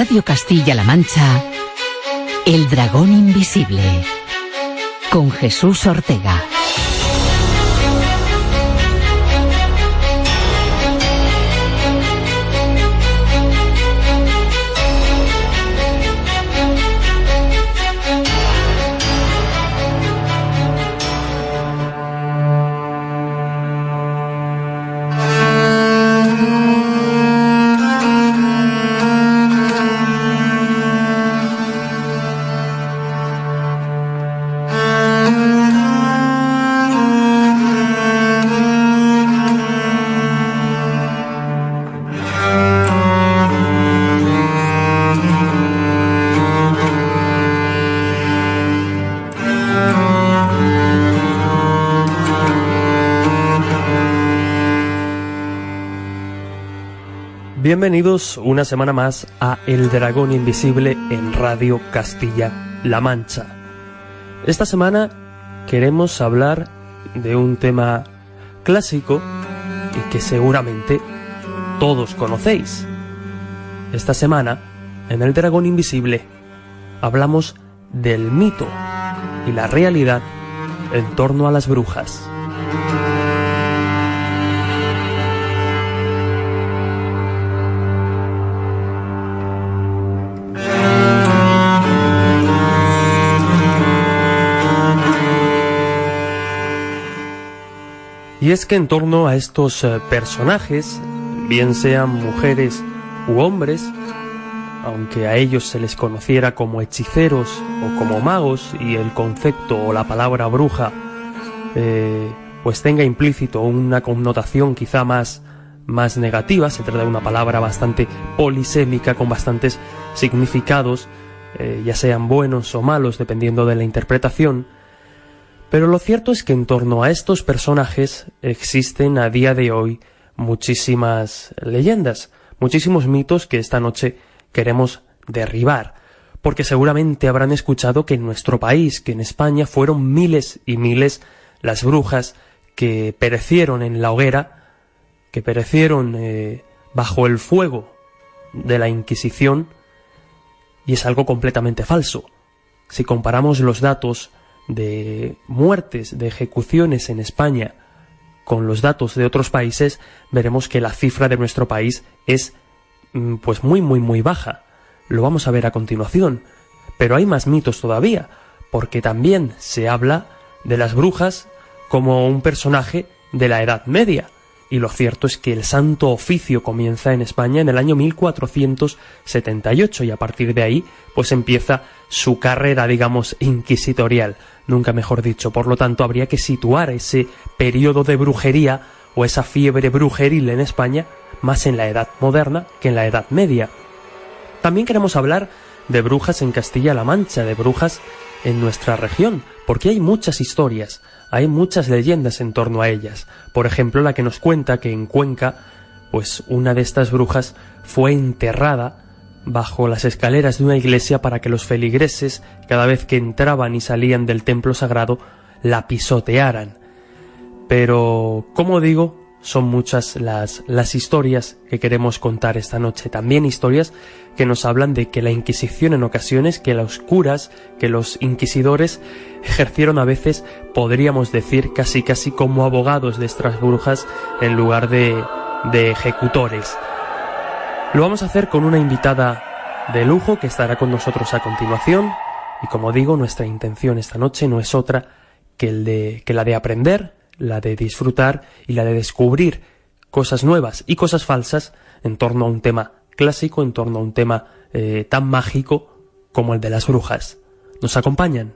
Radio Castilla-La Mancha, El Dragón Invisible, con Jesús Ortega. Bienvenidos una semana más a El Dragón Invisible en Radio Castilla-La Mancha. Esta semana queremos hablar de un tema clásico y que seguramente todos conocéis. Esta semana, en El Dragón Invisible, hablamos del mito y la realidad en torno a las brujas. Y es que en torno a estos personajes, bien sean mujeres u hombres, aunque a ellos se les conociera como hechiceros o como magos y el concepto o la palabra bruja pues tenga implícito una connotación quizá más negativa, se trata de una palabra bastante polisémica con bastantes significados, ya sean buenos o malos dependiendo de la interpretación. Pero lo cierto es que en torno a estos personajes existen a día de hoy muchísimas leyendas, muchísimos mitos que esta noche queremos derribar, porque seguramente habrán escuchado que en nuestro país, que en España, fueron miles y miles las brujas que perecieron en la hoguera, que perecieron bajo el fuego de la Inquisición, y es algo completamente falso. Si comparamos los datos de muertes, de ejecuciones en España con los datos de otros países, veremos que la cifra de nuestro país es pues muy baja. Lo vamos a ver a continuación. Pero hay más mitos todavía, porque también se habla de las brujas como un personaje de la Edad Media. Y lo cierto es que el Santo Oficio comienza en España en el año 1478 y a partir de ahí pues empieza su carrera, digamos, inquisitorial, nunca mejor dicho. Por lo tanto, habría que situar ese periodo de brujería o esa fiebre brujeril en España más en la Edad Moderna que en la Edad Media. También queremos hablar de brujas en Castilla-La Mancha, de brujas en nuestra región, porque hay muchas historias, hay muchas leyendas en torno a ellas. Por ejemplo, la que nos cuenta que en Cuenca, pues una de estas brujas fue enterrada bajo las escaleras de una iglesia para que los feligreses, cada vez que entraban y salían del templo sagrado, la pisotearan. Pero, como digo, son muchas las historias que queremos contar esta noche. También historias que nos hablan de que la Inquisición en ocasiones, que los curas, que los inquisidores ejercieron a veces, podríamos decir, casi como abogados de estas brujas en lugar de ejecutores. Lo vamos a hacer con una invitada de lujo que estará con nosotros a continuación. Y como digo, nuestra intención esta noche no es otra que la de aprender, la de disfrutar y la de descubrir cosas nuevas y cosas falsas en torno a un tema clásico, en torno a un tema tan mágico como el de las brujas. ¿Nos acompañan?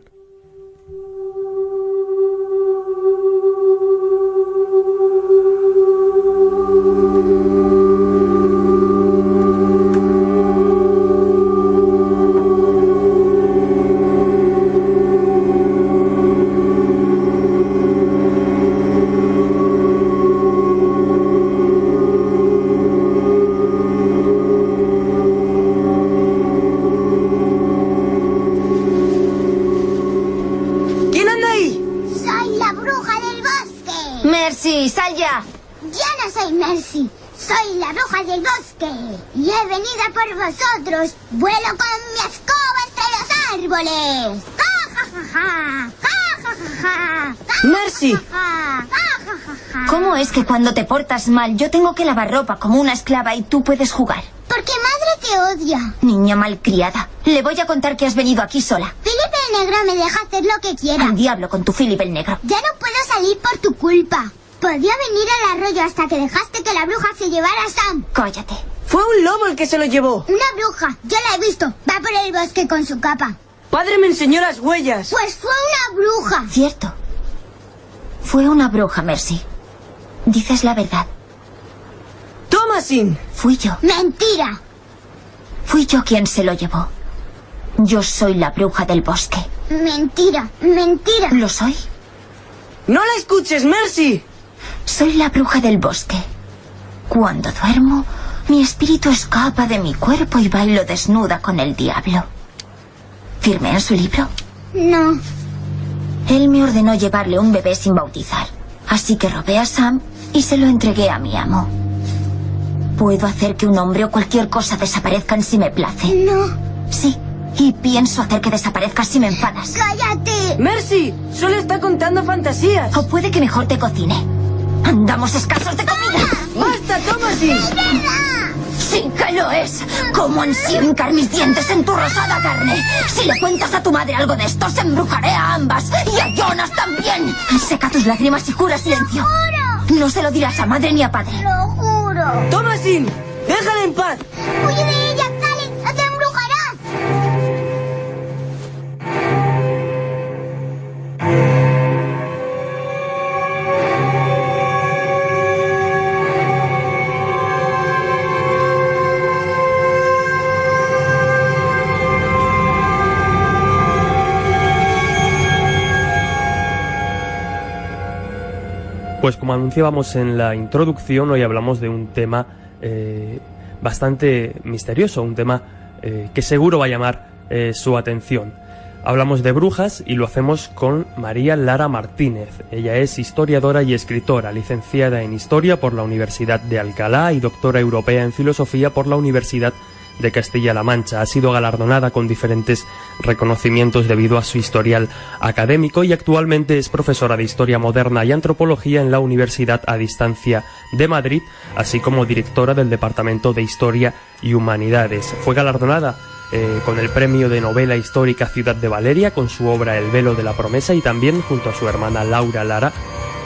Mercy, sal ya. Ya no soy Mercy. Soy la bruja del bosque y he venido a por vosotros. Vuelo con mi escoba entre los árboles. ¡Ja, ja, ja, ja! ¡Ja, ja, ja, ja! ¡Ja, Mercy. ja, ja! ¡Ja, ja, ja, ja! ¿Cómo es que cuando te portas mal yo tengo que lavar ropa como una esclava y tú puedes jugar? Porque madre te odia. Niña malcriada, le voy a contar que has venido aquí sola. Philip el Negro me deja hacer lo que quiera. Al diablo con tu Philip el Negro. Ya no puedo salir por tu culpa. Podía venir al arroyo hasta que dejaste que la bruja se llevara a Sam. Cállate. Fue un lobo el que se lo llevó. Una bruja, yo la he visto. Va por el bosque con su capa. Padre me enseñó las huellas. Pues fue una bruja. Cierto. Fue una bruja, Mercy. Dices la verdad. Thomasin. Fui yo. Mentira. Fui yo quien se lo llevó. Yo soy la bruja del bosque. Mentira, mentira. ¿Lo soy? No la escuches, Mercy. Soy la bruja del bosque. Cuando duermo, mi espíritu escapa de mi cuerpo y bailo desnuda con el diablo. ¿Firmé en su libro? No. Él me ordenó llevarle un bebé sin bautizar. Así que robé a Sam y se lo entregué a mi amo. Puedo hacer que un hombre o cualquier cosa desaparezcan si me place. No. Sí, y pienso hacer que desaparezcas si me enfadas. ¡Cállate! Mercy, solo está contando fantasías. O puede que mejor te cocine. Andamos escasos de comida. ¡Basta, Thomasin! Sí que lo es. ¿Cómo ansío hincar mis dientes en tu rosada carne? Si le cuentas a tu madre algo de esto, se embrujaré a ambas. Y a Jonas también. Seca tus lágrimas y jura silencio. No se lo dirás a madre ni a padre. Lo juro. Thomasin, déjala en paz. Huye de ella, Sally. ¡No te embrujarás! Pues como anunciábamos en la introducción, hoy hablamos de un tema bastante misterioso, un tema que seguro va a llamar su atención. Hablamos de brujas y lo hacemos con María Lara Martínez. Ella es historiadora y escritora, licenciada en Historia por la Universidad de Alcalá y doctora europea en Filosofía por la Universidad de Castilla-La Mancha. Ha sido galardonada con diferentes reconocimientos debido a su historial académico y actualmente es profesora de Historia Moderna y Antropología en la Universidad a Distancia de Madrid, así como directora del Departamento de Historia y Humanidades. Fue galardonada con el premio de novela histórica Ciudad de Valeria con su obra El velo de la promesa y también junto a su hermana Laura Lara,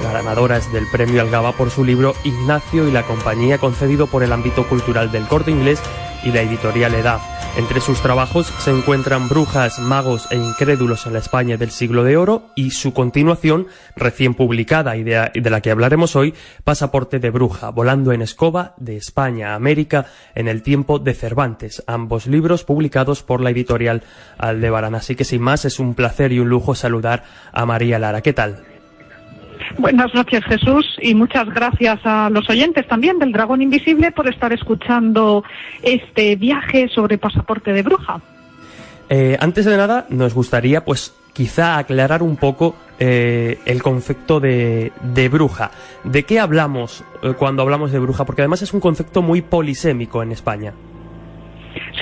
la ganadora es del premio Algaba por su libro Ignacio y la compañía, concedido por el ámbito cultural del Corte Inglés y la editorial Edad. Entre sus trabajos se encuentran Brujas, magos e incrédulos en la España del siglo de oro y su continuación, recién publicada y de la que hablaremos hoy, Pasaporte de bruja, volando en escoba de España a América en el tiempo de Cervantes, ambos libros publicados por la editorial Aldebarán. Así que sin más, es un placer y un lujo saludar a María Lara. ¿Qué tal? Buenas noches, Jesús, y muchas gracias a los oyentes también del Dragón Invisible por estar escuchando este viaje sobre Pasaporte de bruja. Antes de nada, nos gustaría, pues, quizá aclarar un poco el concepto de bruja. ¿De qué hablamos cuando hablamos de bruja? Porque además es un concepto muy polisémico en España.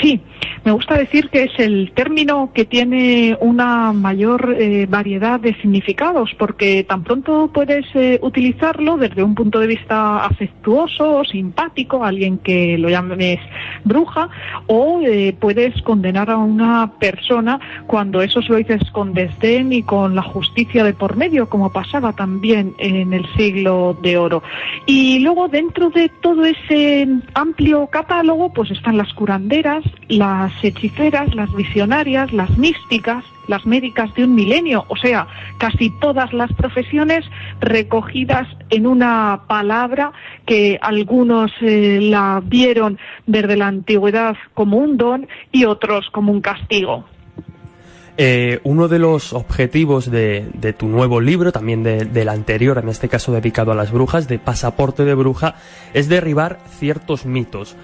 Sí, me gusta decir que es el término que tiene una mayor variedad de significados, porque tan pronto puedes utilizarlo desde un punto de vista afectuoso o simpático, alguien que lo llames bruja, o puedes condenar a una persona cuando eso se lo dices con desdén y con la justicia de por medio, como pasaba también en el siglo de oro. Y luego, dentro de todo ese amplio catálogo, pues están las curanderas, las hechiceras, las visionarias, las místicas, las médicas de un milenio, o sea, casi todas las profesiones recogidas en una palabra que algunos la vieron desde la antigüedad como un don y otros como un castigo. Uno de los objetivos de tu nuevo libro, también del anterior, en este caso dedicado a las brujas, de Pasaporte de bruja, es derribar ciertos mitos.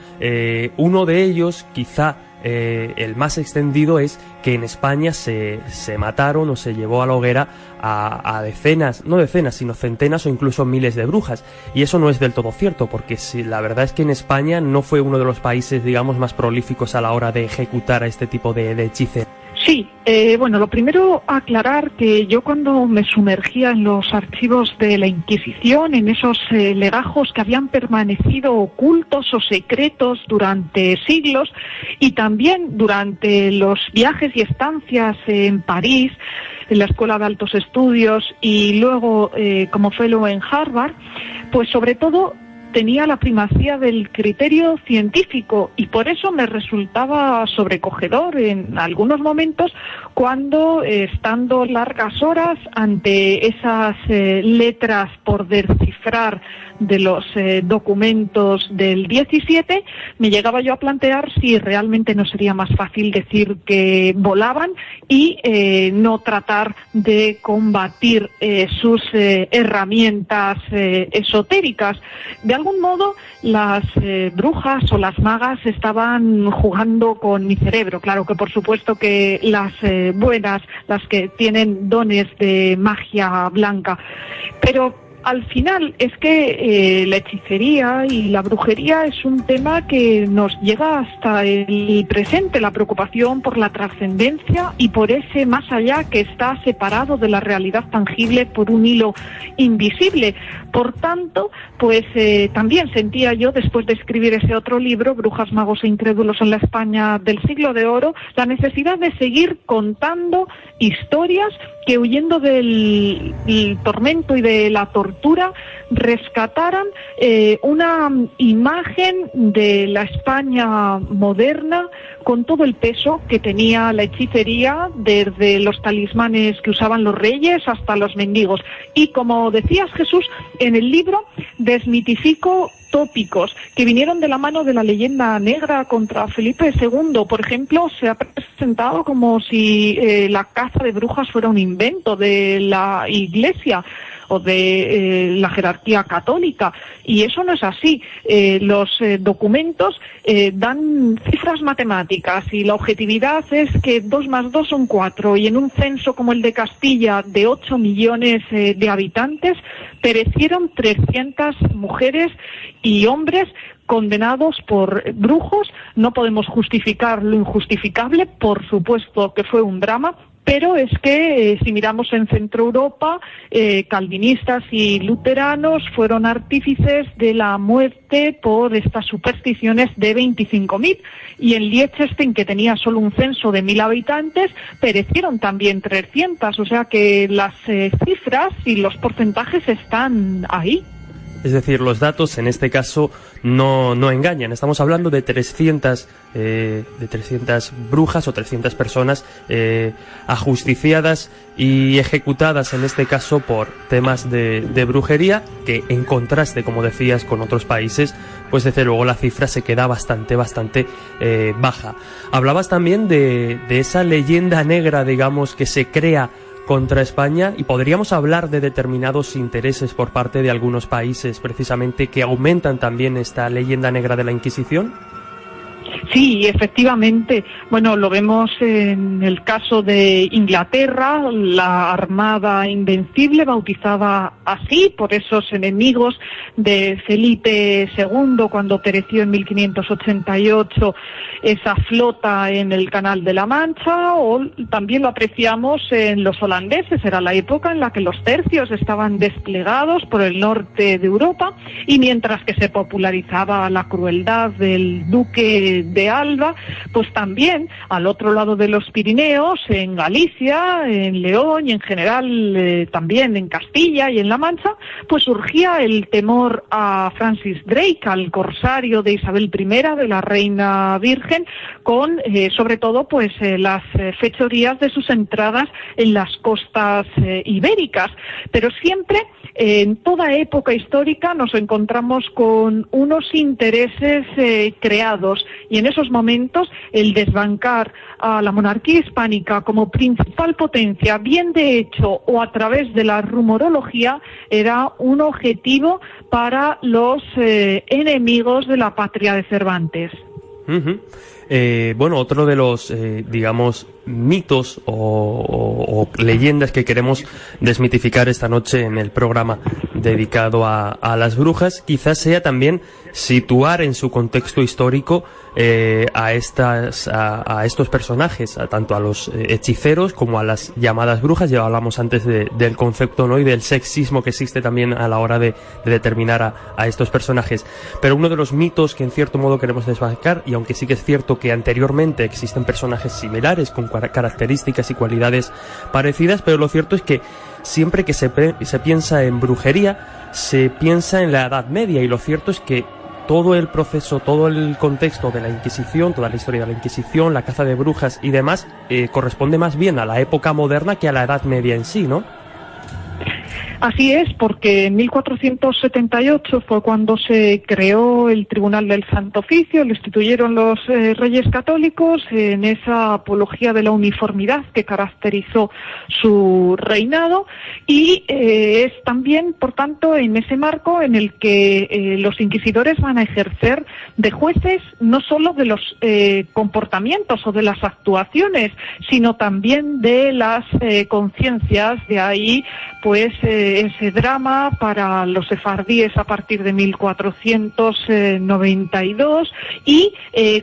Uno de ellos, quizá el más extendido es que en España se mataron o se llevó a la hoguera a decenas, no decenas, sino centenas o incluso miles de brujas. Y eso no es del todo cierto, porque la verdad es que en España no fue uno de los países, digamos, más prolíficos a la hora de ejecutar a este tipo de hechiceros. Sí, bueno, lo primero aclarar que yo cuando me sumergía en los archivos de la Inquisición, en esos legajos que habían permanecido ocultos o secretos durante siglos, y también durante los viajes y estancias en París, en la Escuela de Altos Estudios y luego como fellow en Harvard, pues sobre todo tenía la primacía del criterio científico y por eso me resultaba sobrecogedor en algunos momentos cuando, estando largas horas ante esas letras por descifrar de los documentos del 17, me llegaba yo a plantear si realmente no sería más fácil decir que volaban y no tratar de combatir sus herramientas esotéricas. De algún modo, las brujas o las magas estaban jugando con mi cerebro. Claro que por supuesto que las buenas, las que tienen dones de magia blanca, pero al final es que la hechicería y la brujería es un tema que nos llega hasta el presente, la preocupación por la trascendencia y por ese más allá que está separado de la realidad tangible por un hilo invisible. Por tanto, pues también sentía yo, después de escribir ese otro libro, Brujas, Magos e Incrédulos en la España del Siglo de Oro, la necesidad de seguir contando historias que, huyendo del tormento y de la tortura, rescataran una imagen de la España moderna con todo el peso que tenía la hechicería, desde los talismanes que usaban los reyes hasta los mendigos. Y como decías, Jesús, en el libro desmitifico tópicos que vinieron de la mano de la leyenda negra contra Felipe II. Por ejemplo, se ha presentado como si la caza de brujas fuera un invento de la Iglesia o de la jerarquía católica, y eso no es así. Los documentos dan cifras matemáticas y la objetividad es que 2 más 2 son 4, y en un censo como el de Castilla de 8 millones de habitantes perecieron 300 mujeres y hombres condenados por brujos. No podemos justificar lo injustificable, por supuesto que fue un drama, pero es que si miramos en Centro Europa, calvinistas y luteranos fueron artífices de la muerte por estas supersticiones de 25.000, y en Liechtenstein, que tenía solo un censo de 1.000 habitantes, perecieron también 300, o sea que las cifras y los porcentajes están ahí. Es decir, los datos en este caso no engañan. Estamos hablando de 300 brujas o 300 personas ajusticiadas y ejecutadas, en este caso por temas de brujería, que en contraste, como decías, con otros países, pues desde luego la cifra se queda bastante baja. Hablabas también de esa leyenda negra, digamos, que se crea contra España, y podríamos hablar de determinados intereses por parte de algunos países precisamente que aumentan también esta leyenda negra de la Inquisición. Sí, efectivamente. Bueno, lo vemos en el caso de Inglaterra, la Armada Invencible, bautizada así por esos enemigos de Felipe II cuando pereció en 1588 esa flota en el Canal de la Mancha, o también lo apreciamos en los holandeses. Era la época en la que los tercios estaban desplegados por el norte de Europa, y mientras que se popularizaba la crueldad del duque de Alba, pues también al otro lado de los Pirineos, en Galicia, en León y en general también en Castilla y en La Mancha, pues surgía el temor a Francis Drake, al corsario de Isabel I, de la Reina Virgen, con sobre todo pues las fechorías de sus entradas en las costas ibéricas. Pero siempre, en toda época histórica, nos encontramos con unos intereses creados, y en esos momentos el desbancar a la monarquía hispánica como principal potencia, bien de hecho o a través de la rumorología, era un objetivo para los enemigos de la patria de Cervantes. Uh-huh. Bueno, otro de los, digamos, mitos o leyendas que queremos desmitificar esta noche en el programa dedicado a las brujas, quizás sea también situar en su contexto histórico a estos personajes, tanto a los hechiceros como a las llamadas brujas. Ya hablamos antes del concepto, ¿no?, y del sexismo que existe también a la hora de determinar a estos personajes. Pero uno de los mitos que en cierto modo queremos desbancar, y aunque sí que es cierto que anteriormente existen personajes similares con características y cualidades parecidas, pero lo cierto es que siempre que se piensa en brujería, se piensa en la Edad Media, y lo cierto es que todo el proceso, todo el contexto de la Inquisición, toda la historia de la Inquisición, la caza de brujas y demás, corresponde más bien a la época moderna que a la Edad Media en sí, ¿no? Así es, porque en 1478 fue cuando se creó el Tribunal del Santo Oficio, lo instituyeron los Reyes Católicos en esa apología de la uniformidad que caracterizó su reinado, y es también, por tanto, en ese marco en el que los inquisidores van a ejercer de jueces no solo de los comportamientos o de las actuaciones, sino también de las conciencias. De ahí, pues, ese drama para los sefardíes a partir de 1492 y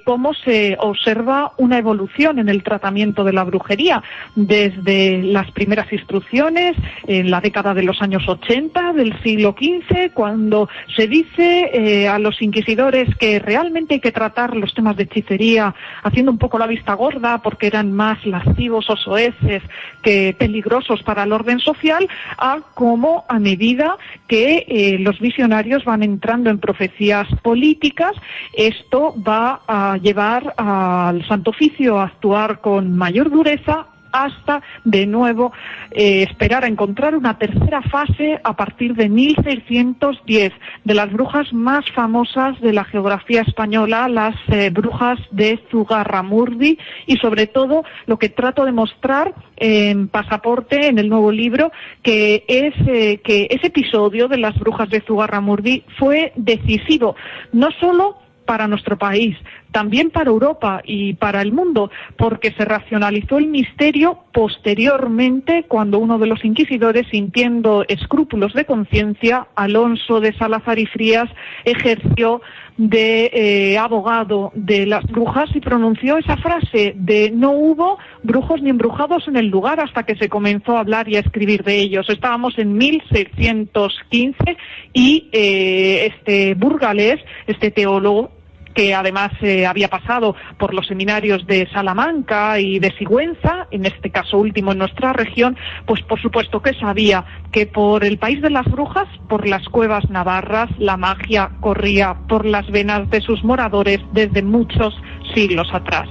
cómo se observa una evolución en el tratamiento de la brujería desde las primeras instrucciones en la década de los años 80 del siglo XV, cuando se dice a los inquisidores que realmente hay que tratar los temas de hechicería haciendo un poco la vista gorda porque eran más lascivos o soeces que peligrosos para el orden social, a cómo a medida que los visionarios van entrando en profecías políticas, esto va a llevar al Santo Oficio a actuar con mayor dureza, hasta de nuevo esperar a encontrar una tercera fase a partir de 1610, de las brujas más famosas de la geografía española, las brujas de Zugarramurdi, y sobre todo lo que trato de mostrar en Pasaporte, en el nuevo libro, que es que ese episodio de las brujas de Zugarramurdi fue decisivo, no solo para nuestro país, también para Europa y para el mundo, porque se racionalizó el misterio posteriormente cuando uno de los inquisidores, sintiendo escrúpulos de conciencia, Alonso de Salazar y Frías, ejerció de abogado de las brujas y pronunció esa frase de no hubo brujos ni embrujados en el lugar hasta que se comenzó a hablar y a escribir de ellos. Estábamos en 1615 y este burgalés, este teólogo, que además había pasado por los seminarios de Salamanca y de Sigüenza, en este caso último en nuestra región, pues por supuesto que sabía que por el país de las brujas, por las cuevas navarras, la magia corría por las venas de sus moradores desde muchos siglos atrás.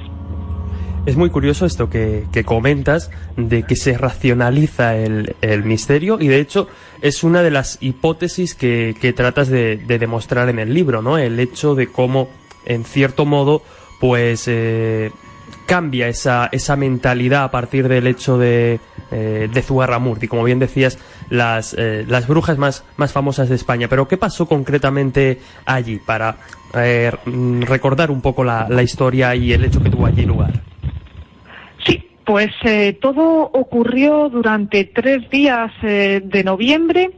Es muy curioso esto que comentas, de que se racionaliza el misterio, y de hecho es una de las hipótesis que tratas de demostrar en el libro, ¿no? El hecho de cómo, en cierto modo, pues cambia esa mentalidad a partir del hecho de Zugarramurdi, como bien decías, las brujas más famosas de España. Pero ¿qué pasó concretamente allí, para recordar un poco la historia y el hecho que tuvo allí lugar? Pues todo ocurrió durante 3 días de noviembre.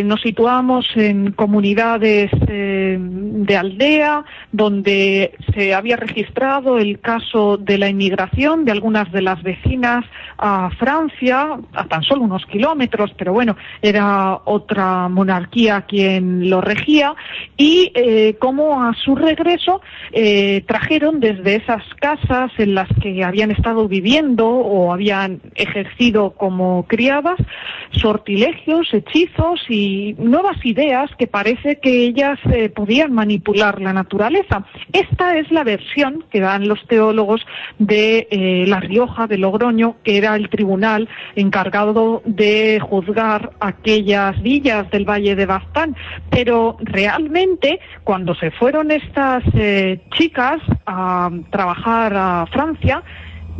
Nos situamos en comunidades de aldea donde se había registrado el caso de la inmigración de algunas de las vecinas a Francia, a tan solo unos kilómetros, pero bueno, era otra monarquía quien lo regía, y cómo a su regreso trajeron desde esas casas en las que habían estado viviendo o habían ejercido como criadas sortilegios, hechizos y nuevas ideas que parece que ellas podían manipular la naturaleza. Esta es la versión que dan los teólogos de La Rioja, de Logroño, que era el tribunal encargado de juzgar aquellas villas del Valle de Baztán. Pero realmente, cuando se fueron estas chicas a trabajar a Francia,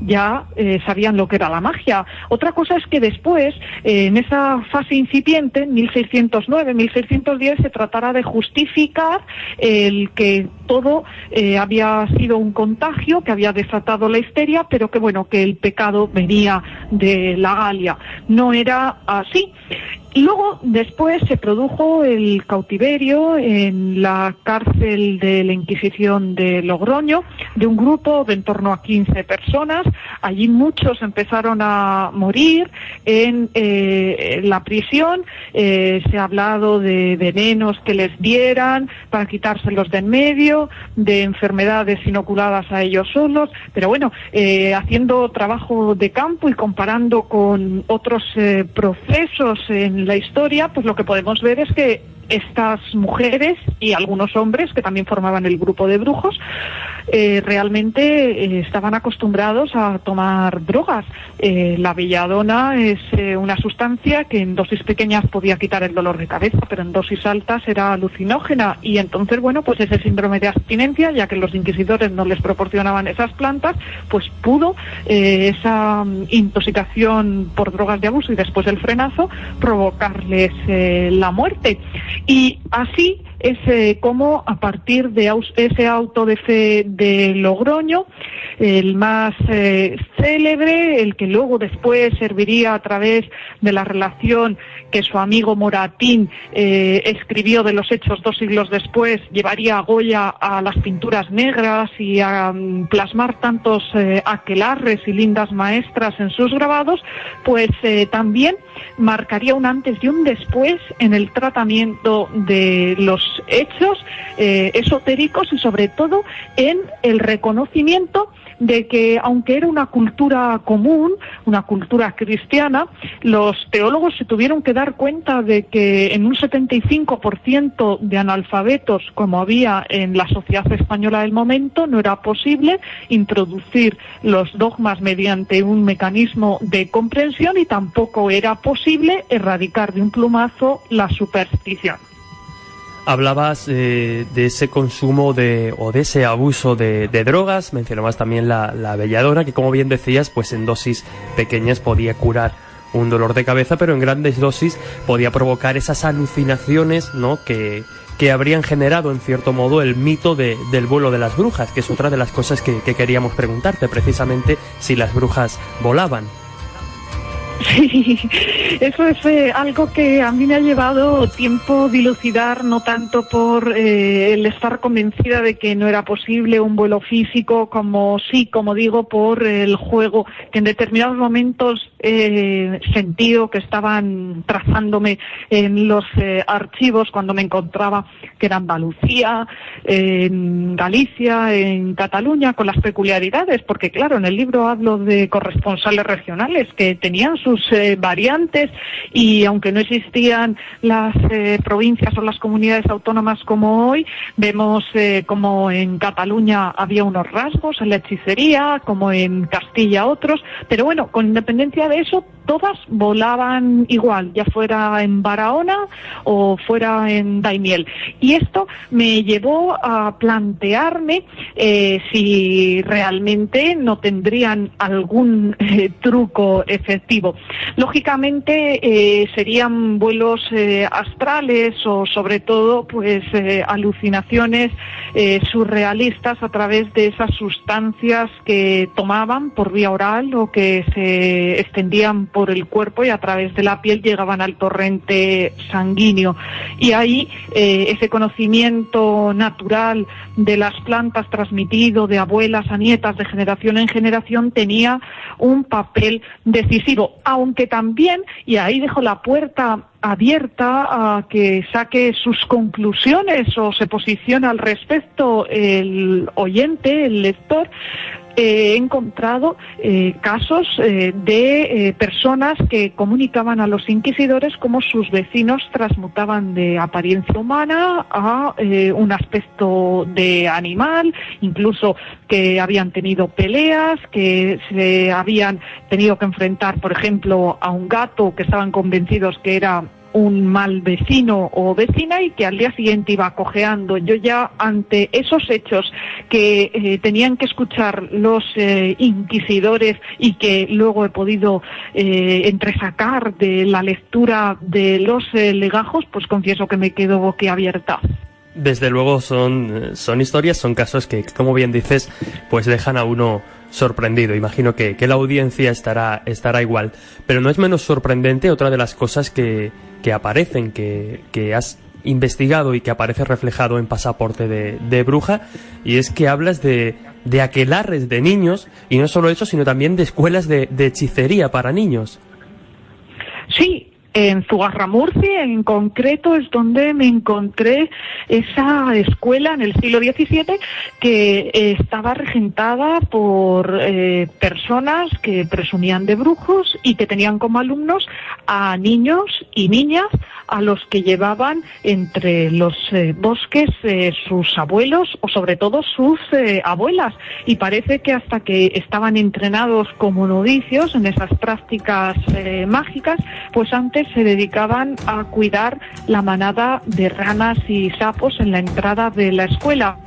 ya sabían lo que era la magia. Otra cosa es que después, en esa fase incipiente, en 1609, 1610, se tratara de justificar el que todo había sido un contagio, que había desatado la histeria, pero que bueno, que el pecado venía de la Galia. No era así. Luego, después, se produjo el cautiverio en la cárcel de la Inquisición de Logroño de un grupo de en torno a 15 personas. Allí muchos empezaron a morir en la prisión. Se ha hablado de venenos que les dieran para quitárselos de en medio, de enfermedades inoculadas a ellos solos. Pero bueno, haciendo trabajo de campo y comparando con otros procesos en la historia, pues lo que podemos ver es que estas mujeres y algunos hombres que también formaban el grupo de brujos realmente estaban acostumbrados a tomar drogas. La belladona es una sustancia que en dosis pequeñas podía quitar el dolor de cabeza, pero en dosis altas era alucinógena, y entonces, bueno, pues ese síndrome de abstinencia, ya que los inquisidores no les proporcionaban esas plantas, pues pudo esa intoxicación por drogas de abuso y después el frenazo provocarles la muerte. Y así es como, a partir de ese auto de fe de Logroño, el más célebre, el que luego después serviría a través de la relación que su amigo Moratín escribió de los hechos 2 siglos después, llevaría a Goya a las pinturas negras y a plasmar tantos aquelarres y lindas maestras en sus grabados, pues también marcaría un antes y un después en el tratamiento de los hechos esotéricos, y sobre todo en el reconocimiento de que, aunque era una cultura común, una cultura cristiana, los teólogos se tuvieron que dar cuenta de que en un 75% de analfabetos, como había en la sociedad española del momento, no era posible introducir los dogmas mediante un mecanismo de comprensión, y tampoco era posible erradicar de un plumazo la superstición. Hablabas de ese consumo o de ese abuso de drogas, mencionabas también la belladona, que, como bien decías, pues en dosis pequeñas podía curar un dolor de cabeza, pero en grandes dosis podía provocar esas alucinaciones, ¿no?, que habrían generado, en cierto modo, el mito del vuelo de las brujas, que es otra de las cosas que queríamos preguntarte, precisamente, si las brujas volaban. Sí, eso es algo que a mí me ha llevado tiempo dilucidar, no tanto por el estar convencida de que no era posible un vuelo físico, como digo, por el juego que en determinados momentos sentido que estaban trazándome en los archivos cuando me encontraba, que era Andalucía, en Galicia, en Cataluña, con las peculiaridades, porque claro, en el libro hablo de corresponsales regionales que tenían sus variantes, y aunque no existían las provincias o las comunidades autónomas como hoy, vemos como en Cataluña había unos rasgos en la hechicería, como en Castilla otros, pero bueno, con independencia de eso, todas volaban igual, ya fuera en Barahona o fuera en Daimiel. Y esto me llevó a plantearme si realmente no tendrían algún truco efectivo. Lógicamente serían vuelos astrales, o sobre todo pues alucinaciones surrealistas a través de esas sustancias que tomaban por vía oral o que se extendían por el cuerpo y a través de la piel llegaban al torrente sanguíneo. Y ahí ese conocimiento natural de las plantas transmitido de abuelas a nietas, de generación en generación, tenía un papel decisivo, aunque también, y ahí dejo la puerta abierta a que saque sus conclusiones o se posicione al respecto el oyente, el lector, he encontrado casos de personas que comunicaban a los inquisidores cómo sus vecinos transmutaban de apariencia humana a un aspecto de animal, incluso que habían tenido peleas, que se habían tenido que enfrentar, por ejemplo, a un gato que estaban convencidos que era un mal vecino o vecina y que al día siguiente iba cojeando. Yo ya ante esos hechos que tenían que escuchar los inquisidores y que luego he podido entresacar de la lectura de los legajos, pues confieso que me quedo boquiabierta. Desde luego son historias, son casos que, como bien dices, pues dejan a uno sorprendido. Imagino que la audiencia estará igual. Pero no es menos sorprendente otra de las cosas que aparecen, que has investigado y que aparece reflejado en Pasaporte de Bruja, y es que hablas de aquelarres de niños, y no solo eso, sino también de escuelas de hechicería para niños. Sí. En Zugarramurdi, en concreto, es donde me encontré esa escuela en el siglo XVII que estaba regentada por personas que presumían de brujos y que tenían como alumnos a niños y niñas a los que llevaban entre los bosques sus abuelos o sobre todo sus abuelas. Y parece que hasta que estaban entrenados como novicios en esas prácticas mágicas, pues antes se dedicaban a cuidar la manada de ranas y sapos en la entrada de la escuela.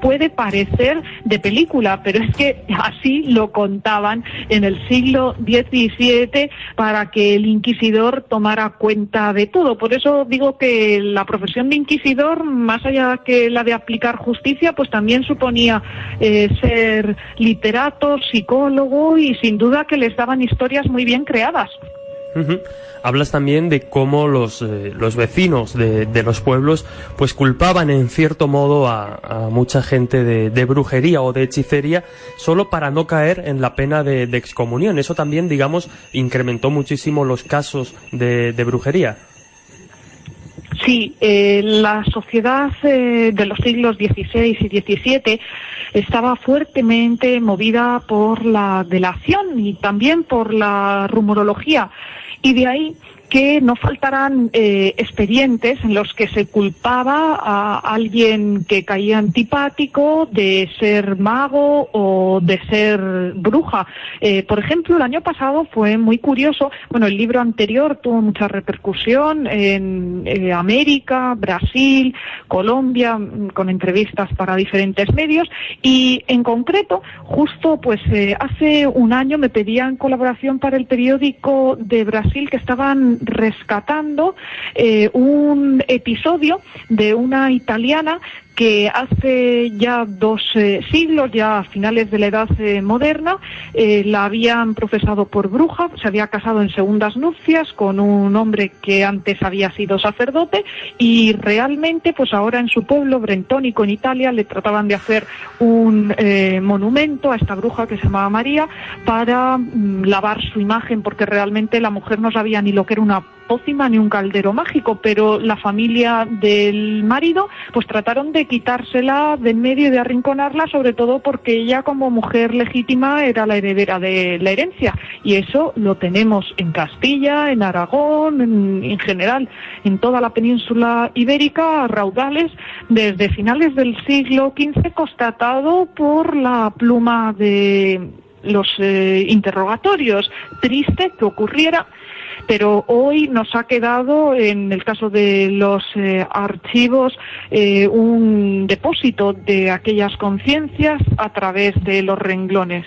Puede parecer de película, pero es que así lo contaban en el siglo XVII para que el inquisidor tomara cuenta de todo. Por eso digo que la profesión de inquisidor, más allá que la de aplicar justicia, pues también suponía ser literato, psicólogo y sin duda que les daban historias muy bien creadas. Uh-huh. Hablas también de cómo los vecinos de los pueblos pues culpaban en cierto modo a mucha gente de brujería o de hechicería solo para no caer en la pena de excomunión. Eso también, digamos, incrementó muchísimo los casos de brujería. Sí, la sociedad de los siglos XVI y XVII estaba fuertemente movida por la delación y también por la rumorología. Y de ahí que no faltarán expedientes en los que se culpaba a alguien que caía antipático de ser mago o de ser bruja. Por ejemplo, el año pasado fue muy curioso. Bueno, el libro anterior tuvo mucha repercusión en América, Brasil, Colombia, con entrevistas para diferentes medios. Y en concreto, justo pues hace un año me pedían colaboración para el periódico de Brasil que estaban rescatando un episodio de una italiana que hace ya 2 siglos, ya a finales de la Edad Moderna, la habían profesado por bruja, se había casado en segundas nupcias con un hombre que antes había sido sacerdote y realmente pues ahora en su pueblo brentónico en Italia le trataban de hacer un monumento a esta bruja que se llamaba María para lavar su imagen, porque realmente la mujer no sabía ni lo que era una pócima ni un caldero mágico, pero la familia del marido pues trataron de quitársela de en medio y de arrinconarla, sobre todo porque ella como mujer legítima era la heredera de la herencia, y eso lo tenemos en Castilla, en Aragón, en general en toda la península ibérica a raudales desde finales del siglo XV, constatado por la pluma de los interrogatorios. Triste que ocurriera, pero hoy nos ha quedado, en el caso de los archivos, un depósito de aquellas conciencias a través de los renglones.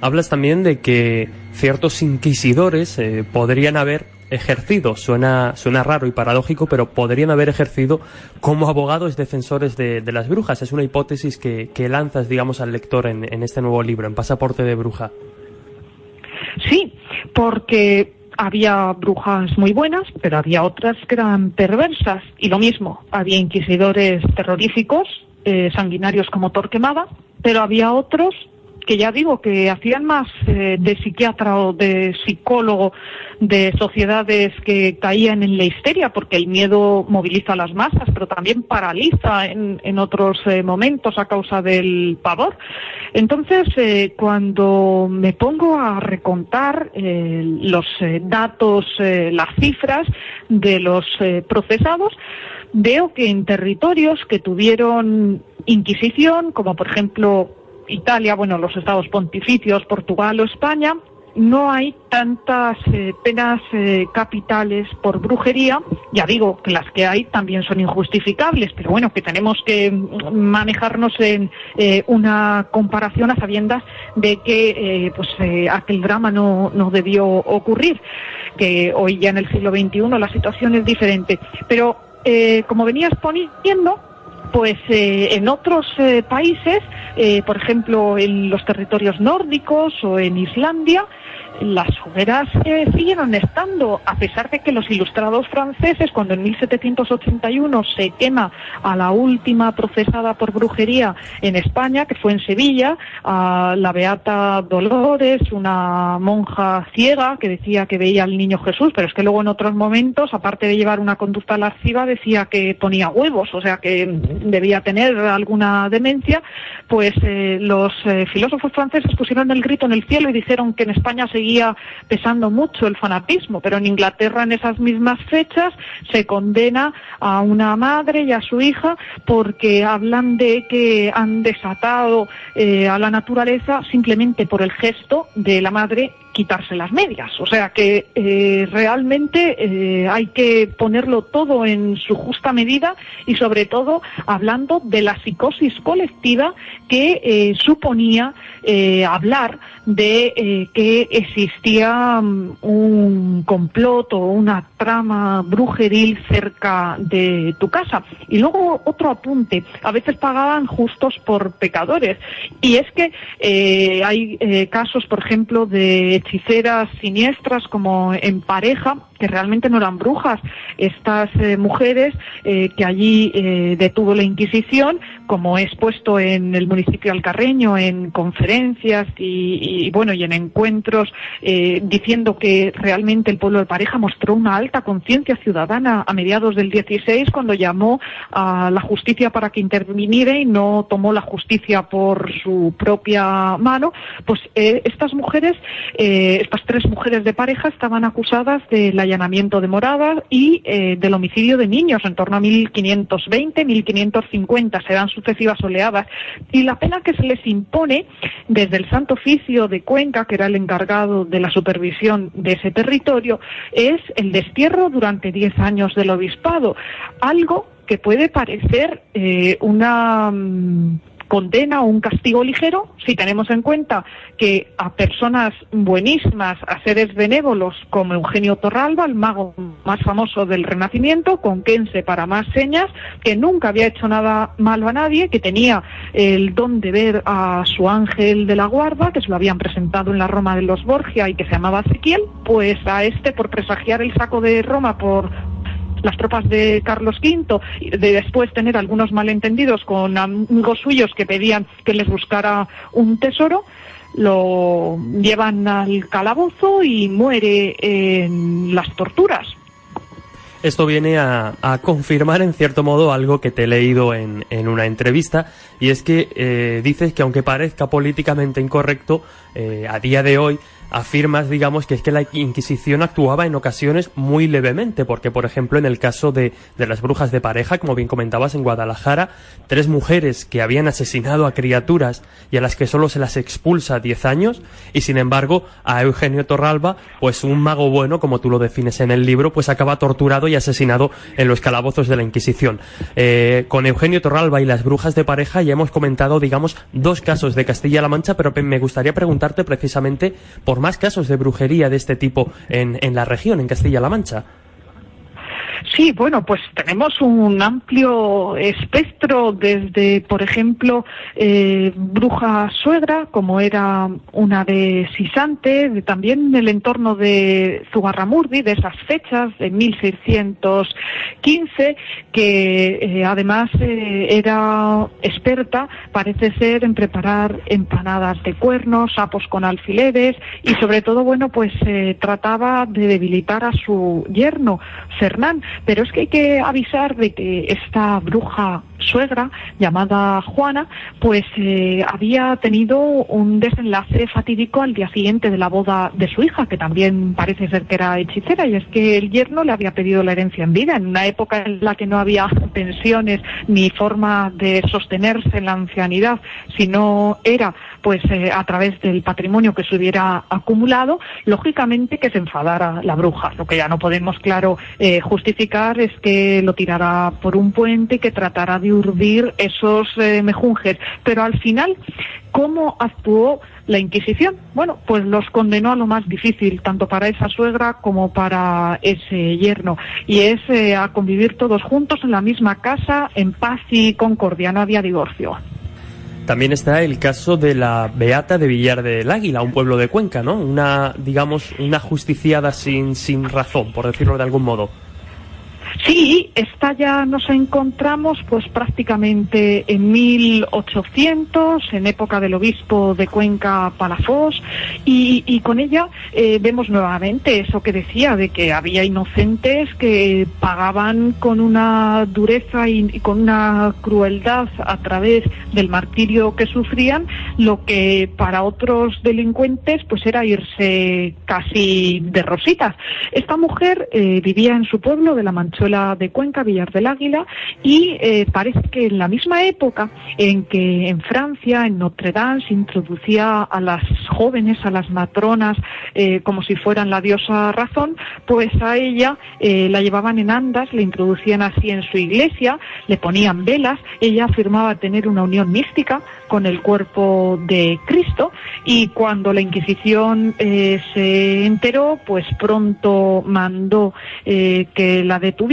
Hablas también de que ciertos inquisidores podrían haber ejercido, suena raro y paradójico, pero podrían haber ejercido como abogados defensores de las brujas. Es una hipótesis que lanzas, digamos, al lector en este nuevo libro, en Pasaporte de Bruja. Sí, porque había brujas muy buenas, pero había otras que eran perversas. Y lo mismo, había inquisidores terroríficos, sanguinarios como Torquemada, pero había otros que ya digo que hacían más de psiquiatra o de psicólogo de sociedades que caían en la histeria, porque el miedo moviliza a las masas, pero también paraliza en otros momentos a causa del pavor. Entonces, cuando me pongo a recontar los datos, las cifras de los procesados, veo que en territorios que tuvieron Inquisición, como por ejemplo Italia, bueno, los estados pontificios, Portugal o España, no hay tantas penas capitales por brujería. Ya digo que las que hay también son injustificables, pero bueno, que tenemos que manejarnos en una comparación a sabiendas de que aquel drama no debió ocurrir, que hoy ya en el siglo XXI la situación es diferente. Pero como venías poniendo, pues en otros países, por ejemplo en los territorios nórdicos o en Islandia, las hogueras siguieron estando, a pesar de que los ilustrados franceses, cuando en 1781 se quema a la última procesada por brujería en España, que fue en Sevilla, a la beata Dolores, una monja ciega que decía que veía al niño Jesús, pero es que luego en otros momentos, aparte de llevar una conducta lasciva, decía que ponía huevos, o sea que debía tener alguna demencia. Pues los filósofos franceses pusieron el grito en el cielo y dijeron que en España seguía pesando mucho el fanatismo, pero en Inglaterra en esas mismas fechas se condena a una madre y a su hija porque hablan de que han desatado a la naturaleza simplemente por el gesto de la madre quitarse las medias. O sea que realmente hay que ponerlo todo en su justa medida y sobre todo hablando de la psicosis colectiva que suponía hablar de que existía un complot o una trama brujeril cerca de tu casa. Y luego otro apunte, a veces pagaban justos por pecadores, y es que hay casos, por ejemplo, de hechiceras siniestras como en Pareja, que realmente no eran brujas. Estas mujeres que allí detuvo la Inquisición, como he expuesto en el municipio alcarreño, en conferencias y en encuentros, diciendo que realmente el pueblo de Pareja mostró una alta conciencia ciudadana a mediados del 16, cuando llamó a la justicia para que interviniera y no tomó la justicia por su propia mano. Pues estas mujeres, estas 3 mujeres de Pareja, estaban acusadas del allanamiento de moradas y del homicidio de niños en torno a 1520, 1550. Se dan sucesivas oleadas y la pena que se les impone desde el Santo Oficio de Cuenca, que era el encargado de la supervisión de ese territorio, es el destierro durante 10 años del obispado, algo que puede parecer una condena o un castigo ligero si tenemos en cuenta que a personas buenísimas, a seres benévolos como Eugenio Torralba, el mago más famoso del Renacimiento, conquense para más señas, que nunca había hecho nada malo a nadie, que tenía el don de ver a su ángel de la guarda, que se lo habían presentado en la Roma de los Borgia y que se llamaba Ezequiel, pues a este, por presagiar el saco de Roma por las tropas de Carlos V, de después tener algunos malentendidos con amigos suyos que pedían que les buscara un tesoro, lo llevan al calabozo y muere en las torturas. Esto viene a confirmar en cierto modo algo que te he leído en una entrevista, y es que dices que aunque parezca políticamente incorrecto, a día de hoy afirmas, digamos, que es que la Inquisición actuaba en ocasiones muy levemente, porque, por ejemplo, en el caso de las brujas de Pareja, como bien comentabas, en Guadalajara, 3 mujeres que habían asesinado a criaturas y a las que solo se las expulsa 10 años, y sin embargo, a Eugenio Torralba, pues un mago bueno, como tú lo defines en el libro, pues acaba torturado y asesinado en los calabozos de la Inquisición. Con Eugenio Torralba y las brujas de Pareja ya hemos comentado, digamos, 2 casos de Castilla-La Mancha, pero me gustaría preguntarte precisamente por más casos de brujería de este tipo en la región, en Castilla-La Mancha. Sí, bueno, pues tenemos un amplio espectro desde, por ejemplo, bruja suegra, como era una de Sisante, también el entorno de Zugarramurdi, de esas fechas, de 1615, que además era experta, parece ser, en preparar empanadas de cuernos, sapos con alfileres, y sobre todo, bueno, pues trataba de debilitar a su yerno, Fernán. Pero es que hay que avisar de que esta bruja suegra, llamada Juana, pues había tenido un desenlace fatídico al día siguiente de la boda de su hija, que también parece ser que era hechicera, y es que el yerno le había pedido la herencia en vida, en una época en la que no había pensiones ni forma de sostenerse en la ancianidad, si no era pues a través del patrimonio que se hubiera acumulado, lógicamente que se enfadara la bruja. Lo que ya no podemos, claro, justificar es que lo tirara por un puente y que tratara de urdir esos mejunjes. Pero al final, ¿cómo actuó la Inquisición? Bueno, pues los condenó a lo más difícil, tanto para esa suegra como para ese yerno, y es a convivir todos juntos en la misma casa, en paz y concordia, no había divorcio. También está el caso de la Beata de Villar del Águila, un pueblo de Cuenca, ¿no? Una justiciada sin razón, por decirlo de algún modo. Sí, esta ya nos encontramos pues prácticamente en 1800, en época del obispo de Cuenca Palafox, y con ella vemos nuevamente eso que decía, de que había inocentes que pagaban con una dureza y con una crueldad a través del martirio que sufrían, lo que para otros delincuentes pues era irse casi de rositas. Esta mujer vivía en su pueblo de la Manchuela de Cuenca, Villar del Águila, y parece que en la misma época en que en Francia, en Notre Dame, se introducía a las jóvenes, a las matronas, como si fueran la diosa razón, pues a ella la llevaban en andas, la introducían así en su iglesia, le ponían velas, ella afirmaba tener una unión mística con el cuerpo de Cristo, y cuando la Inquisición se enteró, pues pronto mandó que la detuvieran,